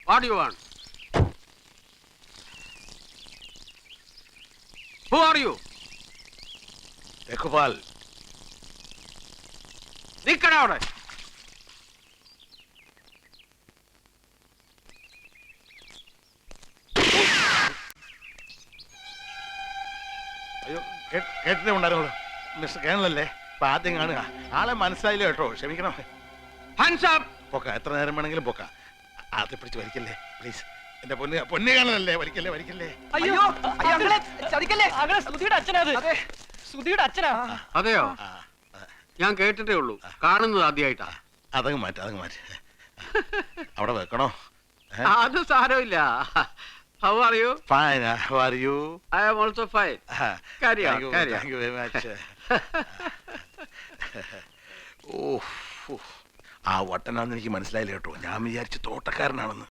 What do you want? Who are you? Raghupal. നിക്കണ അവിടെ. അയ്യോ, കേട്ടിട്ടേ ഉണ്ടായിരുന്നുള്ളൂ. മിസ്റ്റർ കേണലല്ലേ? അപ്പൊ ആദ്യം കാണുക. ആളെ മനസ്സിലായില്ല കേട്ടോ, ക്ഷമിക്കണം. Hands up. പൊക്ക, എത്ര നേരം വേണമെങ്കിലും പൊക്ക. ആദ്യം പിടിച്ച് വലിക്കല്ലേ പ്ലീസ്. എന്റെ പൊന്നു കാണലല്ലേ, വലിക്കല്ലേ വലിക്കല്ലേ. അയ്യോ അങ്ങളെ ചതിക്കല്ലേ. അങ്ങളെ ശ്രുതിയുടെ അച്ഛനാത്. അതെ, ശ്രുതിയുടെ അച്ഛനാ. അതെയോ? ഞാൻ കേട്ടിട്ടേ ഉള്ളൂ, കാണുന്നത് ആദ്യമായിട്ടാ. അതങ്ങ് മാറ്റി അവിടെ വെക്കണോ? അത് സാരമില്ല. How are you? Fine, how are you? I am also fine. Carry on, carry on. Thank you very much. ആ വട്ടനാന്ന് എനിക്ക് മനസ്സിലായില്ല കേട്ടോ. ഞാൻ വിചാരിച്ചു തോട്ടക്കാരനാണെന്ന്.